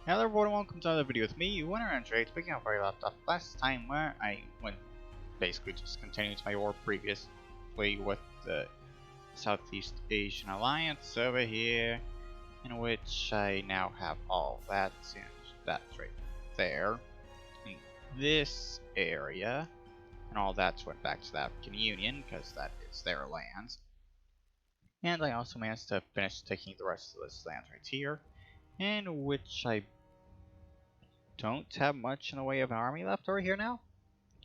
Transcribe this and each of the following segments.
Hello everyone, welcome to another video with me, Winner and Trade, picking up where I left off last time where I went basically just continued my war previously with the Southeast Asian Alliance over here, in which I now have all that, and that's right there, in this area, and all that's went back to the African Union, because that is their land. And I also managed to finish taking the rest of this land right here, in which I don't have much in the way of an army left over here now,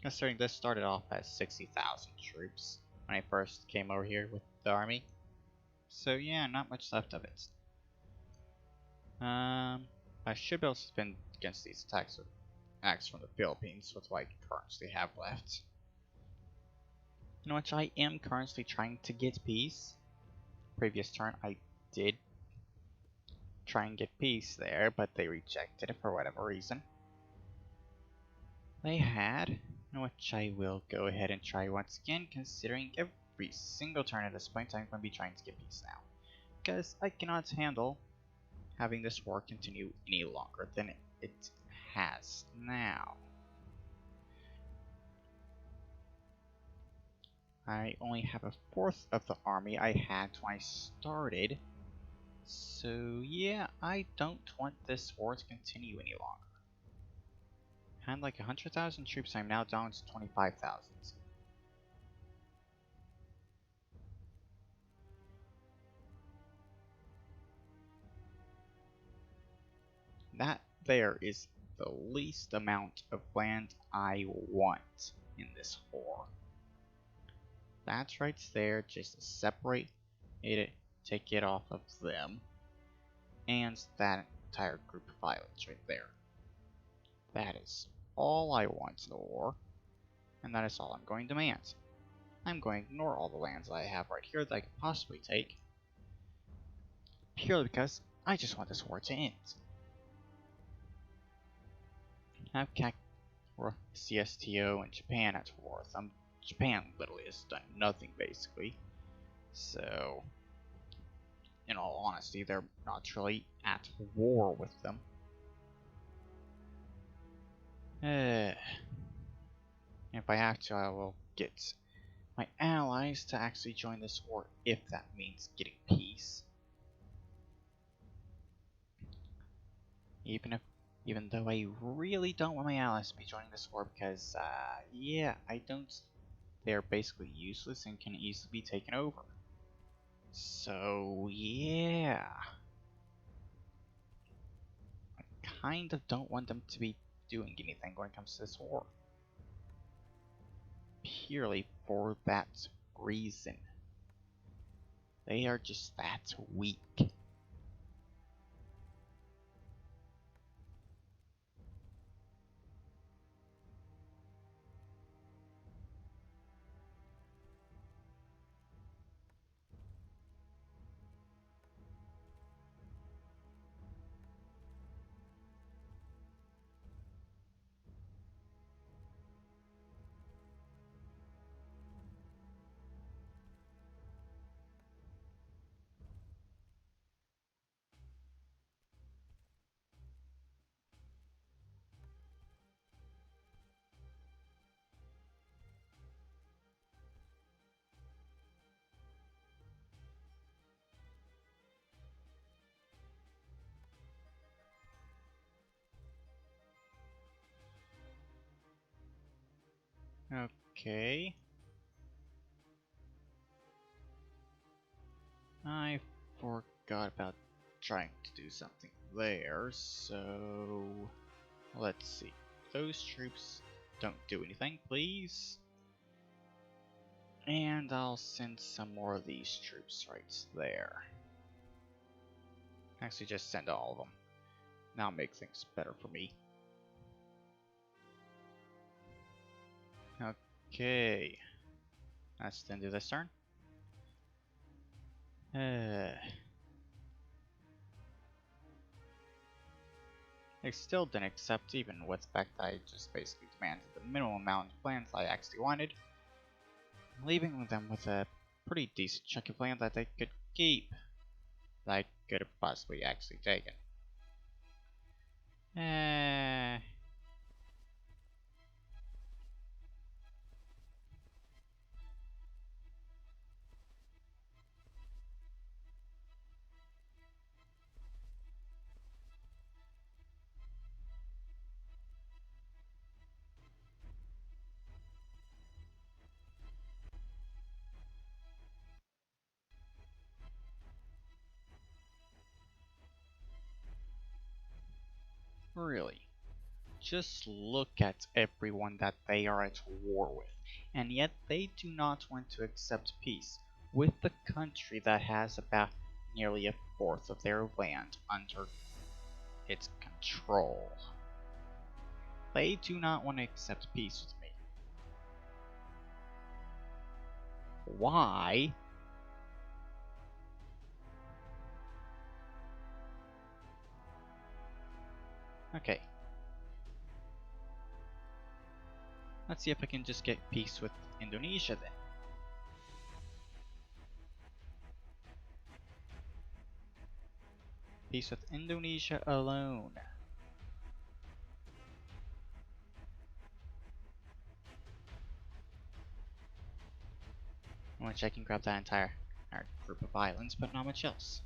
considering this started off as 60,000 troops when I first came over here with the army. So yeah, not much left of it. I should be able to defend against these attacks from the Philippines with what I currently have left. In which I am currently trying to get peace. Previous turn I did try and get peace there, but they rejected it for whatever reason they had, in which I will go ahead and try once again, considering every single turn at this point I'm going to be trying to get peace now, because I cannot handle having this war continue any longer than it has now. I only have a fourth of the army I had when I started, so yeah, I don't want this war to continue any longer. I had like 100,000 troops, I'm now down to 25,000. That there is the least amount of land I want in this war. That's right there, just to separate it, take it off of them, and that entire group of islands right there. That is all I want in the war, and that is all I'm going to demand. I'm going to ignore all the lands I have right here that I could possibly take, purely because I just want this war to end. I have CSTO and Japan at war with them. Japan literally has done nothing basically, so in all honesty they're not really at war with them. If I have to, I will get my allies to actually join this war if that means getting peace. Even though I really don't want my allies to be joining this war because, yeah, they're basically useless and can easily be taken over. So, yeah. I kind of don't want them to be doing anything when it comes to this war. Purely for that reason. They are just that weak. Okay. I forgot about trying to do something there, so let's see. Those troops don't do anything, please. And I'll send some more of these troops right there. Actually, just send all of them. That'll make things better for me. Okay. That's the end of this turn. They still didn't accept, even with the fact that I just basically demanded the minimum amount of plans I actually wanted, leaving them with a pretty decent chunk of land that they could keep, that I could have possibly actually taken. Eh. Really? Just look at everyone that they are at war with, and yet they do not want to accept peace with the country that has about nearly a fourth of their land under its control. They do not want to accept peace with me. Why? Okay. Let's see if I can just get peace with Indonesia then. Peace with Indonesia alone. Which I can grab that entire group of islands, but not much else.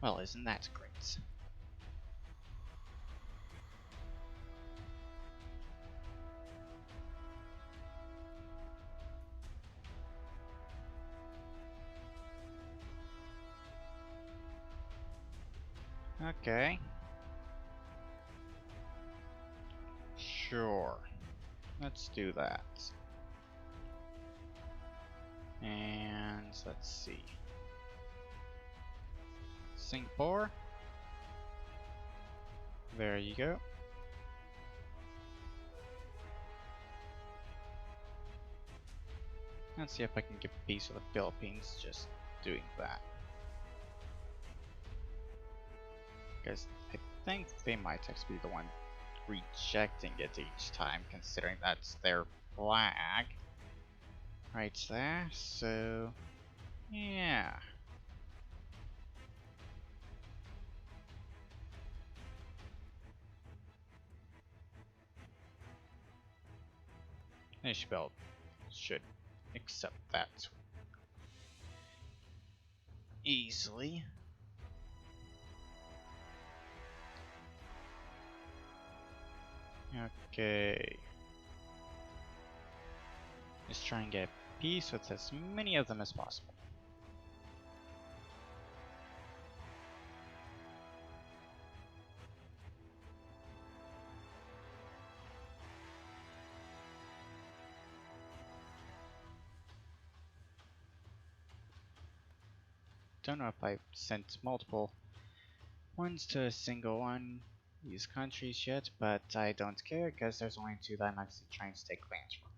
Well, isn't that great? Okay. Sure. Let's do that. And let's see. Singapore. There you go. Let's see if I can get peace with the Philippines just doing that. Because I think they might actually be the one rejecting it each time, considering that's their flag right there. So, yeah. Ishbel should accept that easily. Okay. Just try and get peace with as many of them as possible. Don't know if I've sent multiple ones to a single one of these countries yet, but I don't care because there's only two that I'm actually trying to take lands from.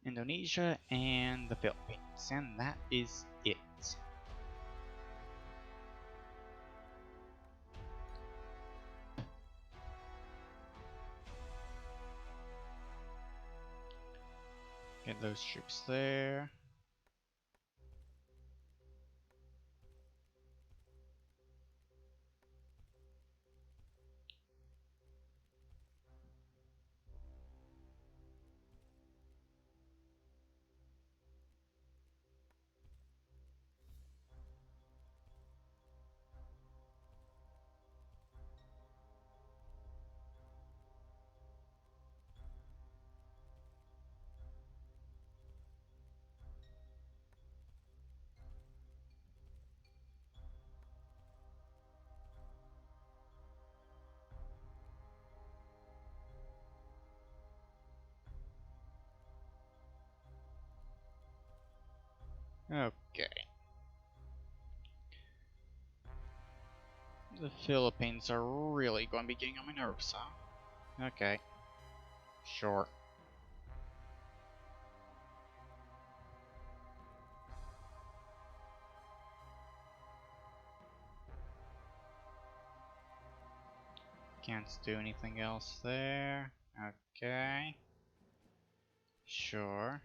Indonesia and the Philippines, and that is it. Get those troops there. Okay. The Philippines are really going to be getting on my nerves, huh? Okay. Sure. Can't do anything else there. Okay. Sure.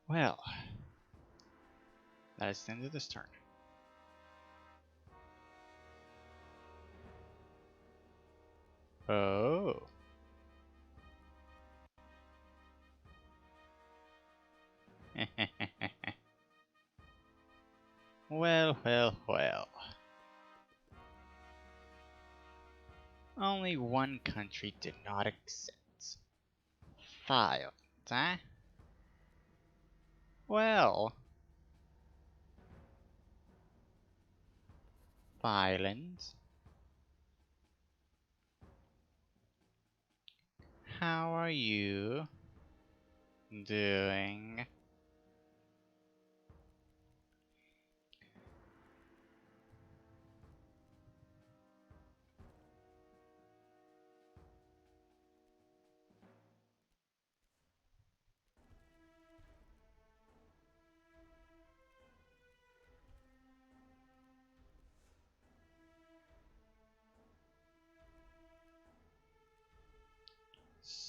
Well, that is the end of this turn. Oh. Well, well, well. Only one country did not accept. Thailand, huh? Well, Thailand, how are you doing?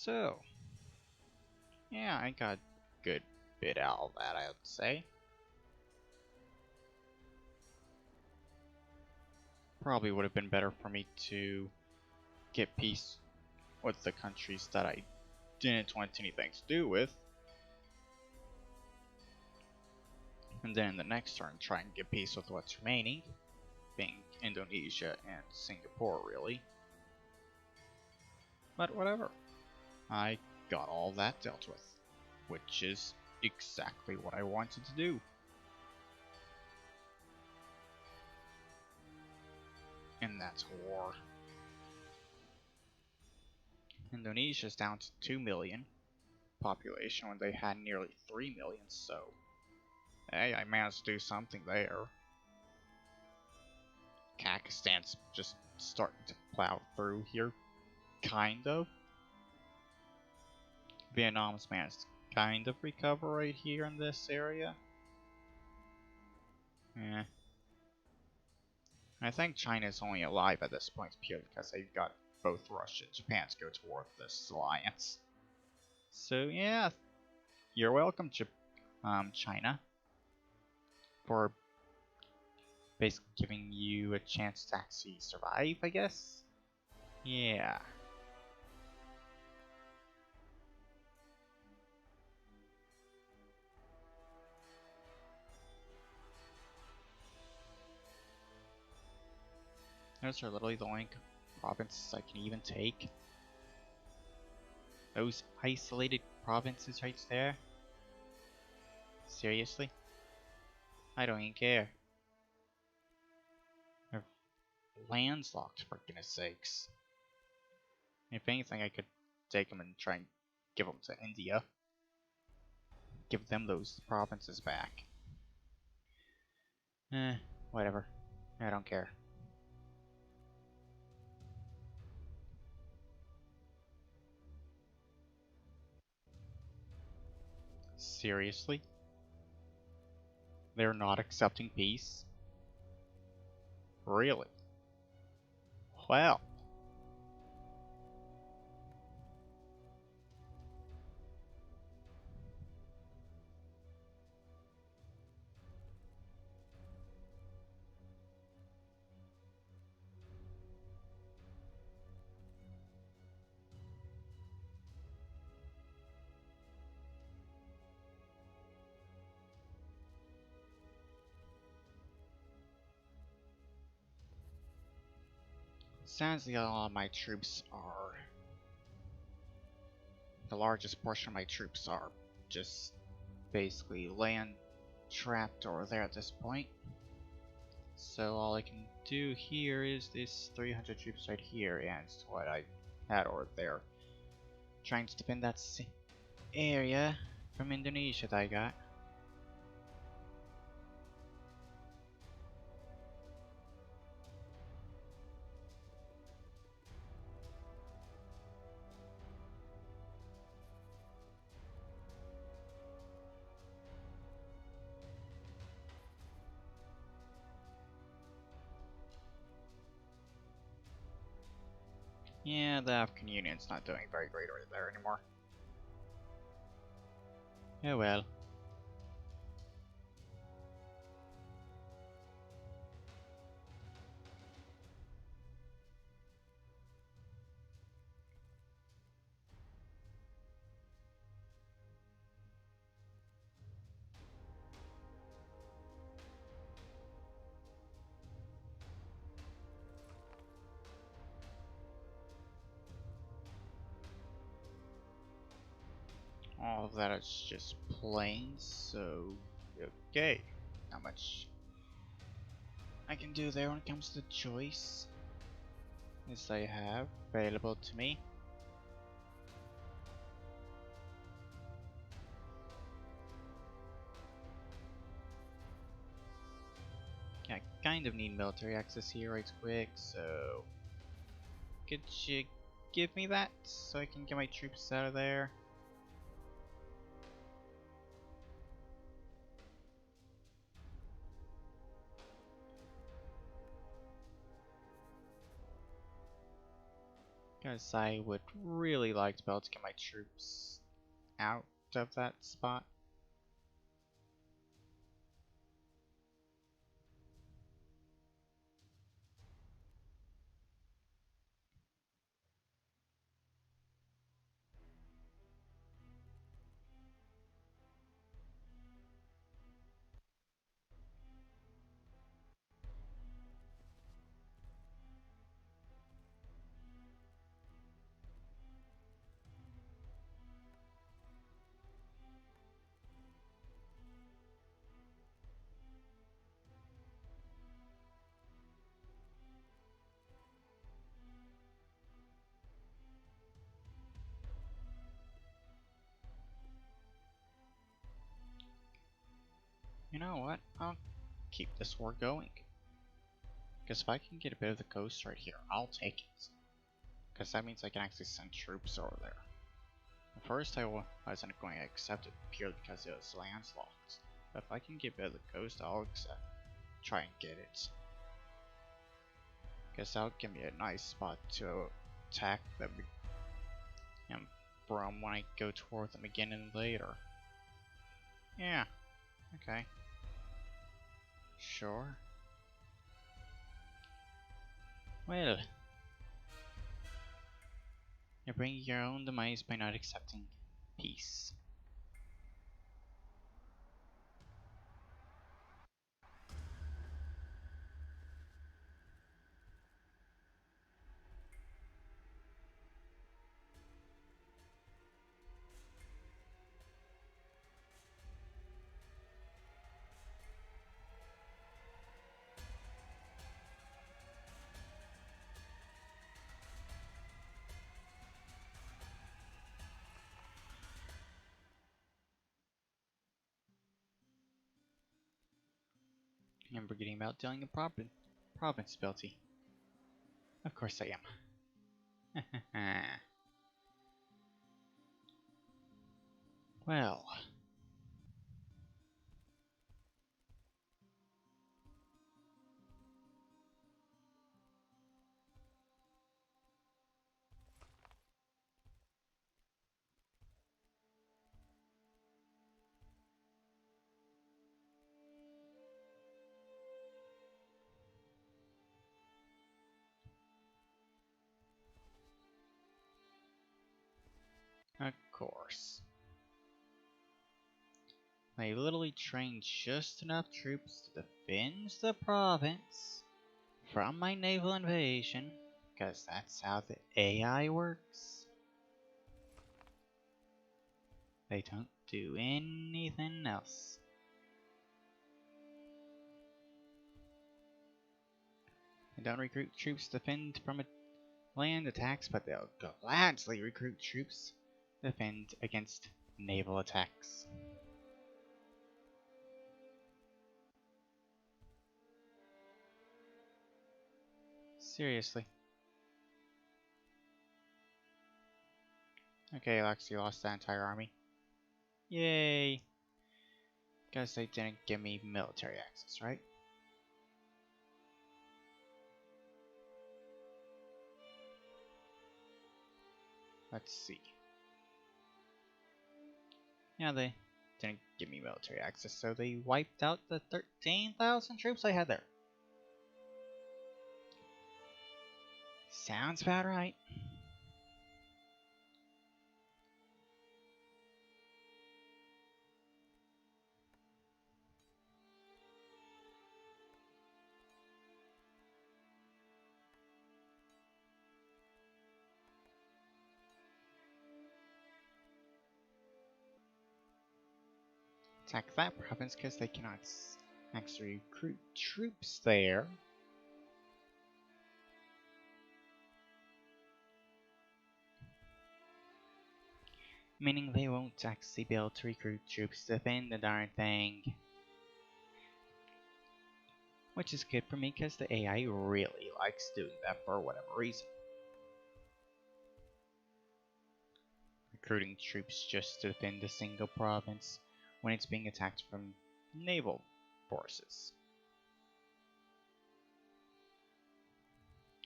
So, yeah, I got a good bit out of that, I would say. Probably would have been better for me to get peace with the countries that I didn't want anything to do with. And then in the next turn, try and get peace with what's remaining, being Indonesia and Singapore, really. But whatever. I got all that dealt with, which is exactly what I wanted to do. And that's war. Indonesia's down to 2 million population when they had nearly 3 million, so hey, I managed to do something there. Kazakhstan's just starting to plow through here, kind of. Vietnam's managed to kind of recover right here in this area. Eh. I think China's only alive at this point purely because they've got both Russia and Japan to go toward this alliance. So yeah, you're welcome, China, for basically giving you a chance to actually survive, I guess? Yeah. Those are literally the only provinces I can even take. Those isolated provinces right there? Seriously? I don't even care. They're landlocked, for goodness sakes. If anything, I could take them and try and give them to India. Give them those provinces back. Whatever. I don't care. Seriously? They're not accepting peace? Really? Well. Sounds like a lot of my troops are... The largest portion of my troops are just basically land trapped over there at this point. So all I can do here is this 300 troops right here, and it's what I had over there. Trying to defend that area from Indonesia that I got. Yeah, the African Union's not doing very great right there anymore. Oh well. all of that is just plain, so okay. Not much I can do there when it comes to choice. As I have available to me. I kind of need military access here right quick, so could you give me that so I can get my troops out of there? Because I would really like to be able to get my troops out of that spot. You know what? I'll keep this war going. Because if I can get a bit of the coast right here, I'll take it. Because that means I can actually send troops over there. At first I wasn't going to accept it purely because it was landlocked. But if I can get a bit of the coast, I'll accept. Try and get it. Because that'll give me a nice spot to attack them from when I go toward them again and later. Yeah, okay. Sure. Well, you're bringing your own demise by not accepting peace. I'm forgetting about dealing a province ability. Of course I am. Well, of course. They literally trained just enough troops to defend the province from my naval invasion, because that's how the AI works. They don't do anything else. They don't recruit troops to defend from land attacks, but they'll gladly recruit troops to defend against naval attacks. Seriously. Okay, Alexi lost that entire army. Yay! Guess they didn't give me military access, right? Let's see. Yeah, they didn't give me military access, so they wiped out the 13,000 troops I had there. Sounds about right. attack that province because they cannot actually recruit troops there. Meaning they won't actually be able to recruit troops to defend the darn thing. Which is good for me because the AI really likes doing that for whatever reason. Recruiting troops just to defend a single province when it's being attacked from naval forces.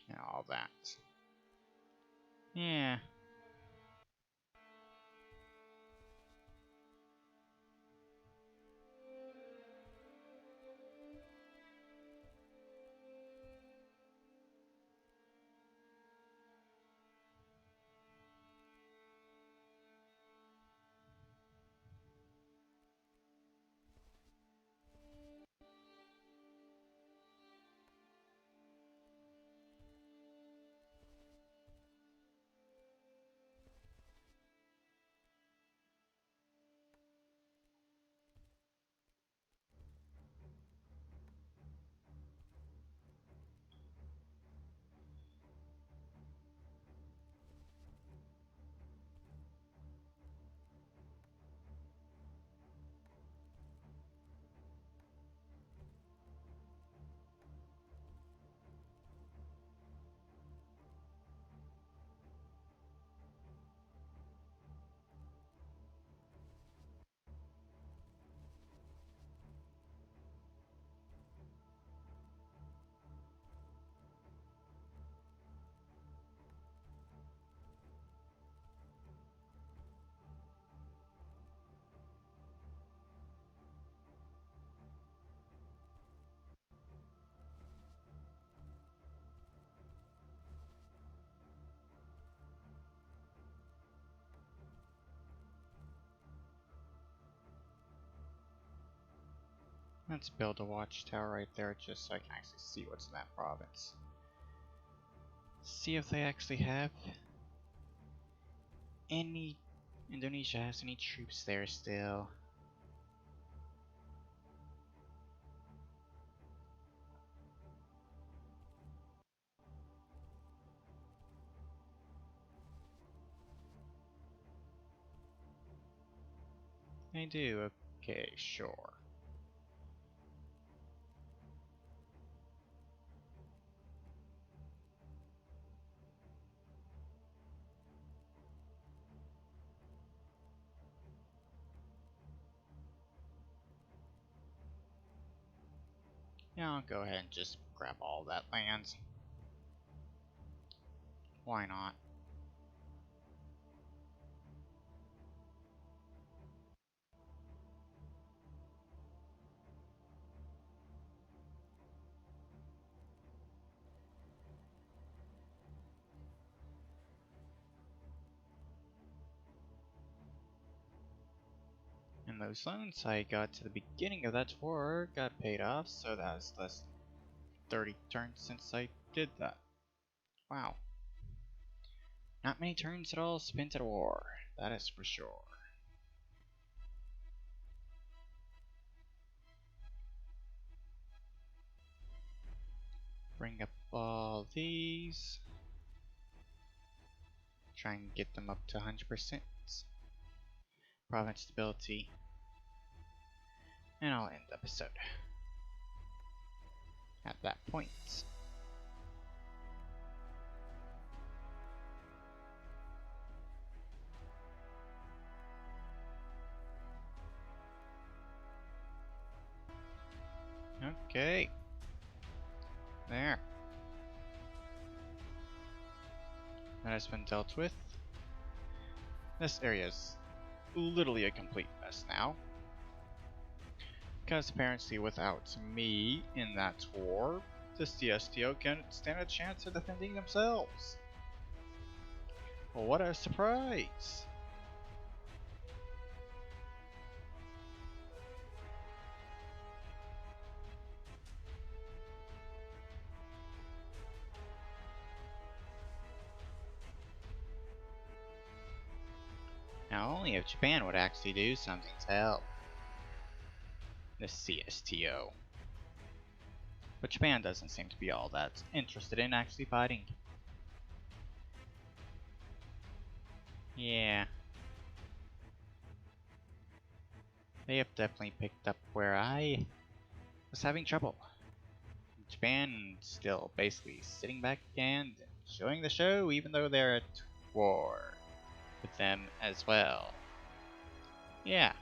And all that. Yeah. Let's build a watchtower right there just so I can actually see what's in that province. See if they actually have any... Indonesia has any troops there still. They do, okay, sure. Yeah, I'll go ahead and just grab all that land. Why not? And those loans I got to the beginning of that war got paid off, so that's less than 30 turns since I did that. Wow. Not many turns at all spent at a war, that is for sure. Bring up all these. Try and get them up to 100%. Province stability. And I'll end the episode at that point. Okay. There. That has been dealt with. This area is literally a complete mess now. Because apparently without me in that war, the CSTO can't stand a chance of defending themselves. Well, what a surprise! Now only if Japan would actually do something to help. the CSTO. But Japan doesn't seem to be all that interested in actually fighting. Yeah. They have definitely picked up where I was having trouble. Japan still basically sitting back and enjoying the show even though they're at war with them as well. Yeah.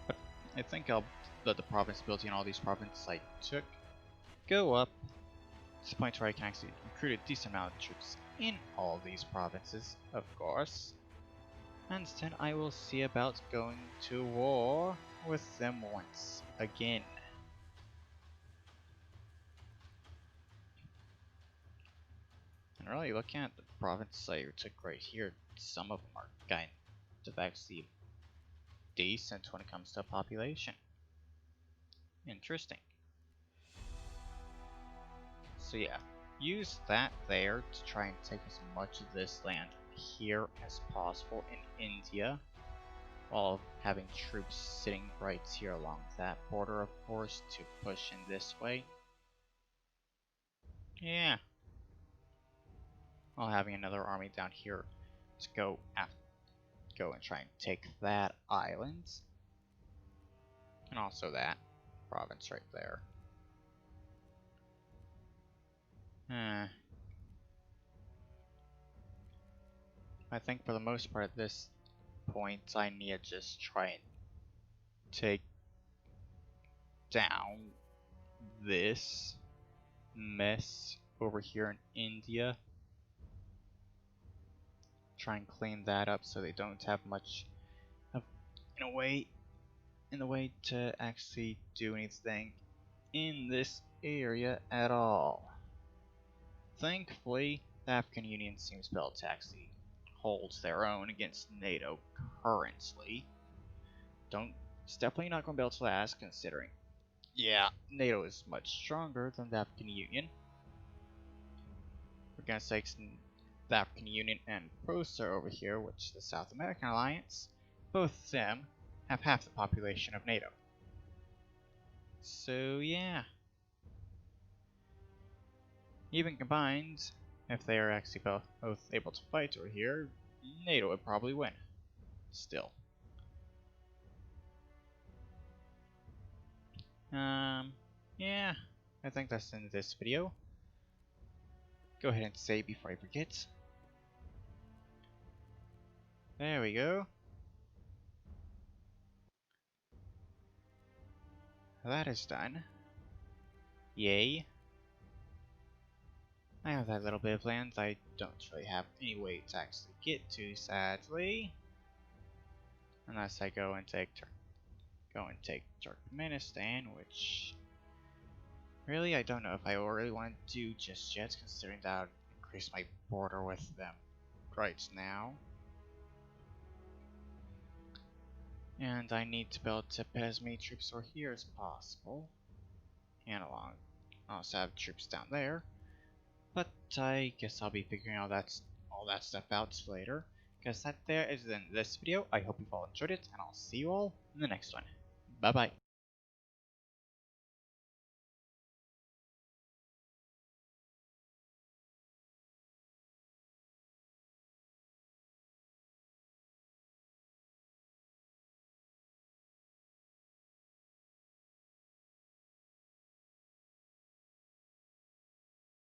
But I think I'll let the provinceability and all these provinces I took go up to the point where I can actually recruit a decent amount of troops in all these provinces, of course. And then I will see about going to war with them once again. And really looking at the provinces I took right here, some of them are kind of actually decent when it comes to population. Interesting. So yeah, use that there to try and take as much of this land here as possible in India, while having troops sitting right here along that border, of course, to push in this way. Yeah. While having another army down here to go and try and take that island. And also that province right there. I think for the most part at this point I need to just try and take down this mess over here in India. Try and clean that up so they don't have much of in the way to actually do anything in this area at all. Thankfully, the African Union seems to be able to actually hold their own against NATO currently. It's definitely not going to be able to last, considering, yeah, NATO is much stronger than the African Union. For goodness sakes, the African Union and PROSA over here, which is the South American Alliance, both of them have half the population of NATO. So yeah. Even combined, if they are actually both able to fight over here, NATO would probably win. Still. Yeah, I think that's the end of this video. Go ahead and save before I forget. There we go. That is done. Yay. I have that little bit of land I don't really have any way to actually get to, sadly. Unless I go and take Turkmenistan, which really I don't know if I really want to do just yet, considering that would increase my border with them right now. And I need to build to put as many troops over here as possible. And I also have troops down there. But I guess I'll be figuring all that stuff out later. Because that there is in this video. I hope you've all enjoyed it, and I'll see you all in the next one. Bye bye.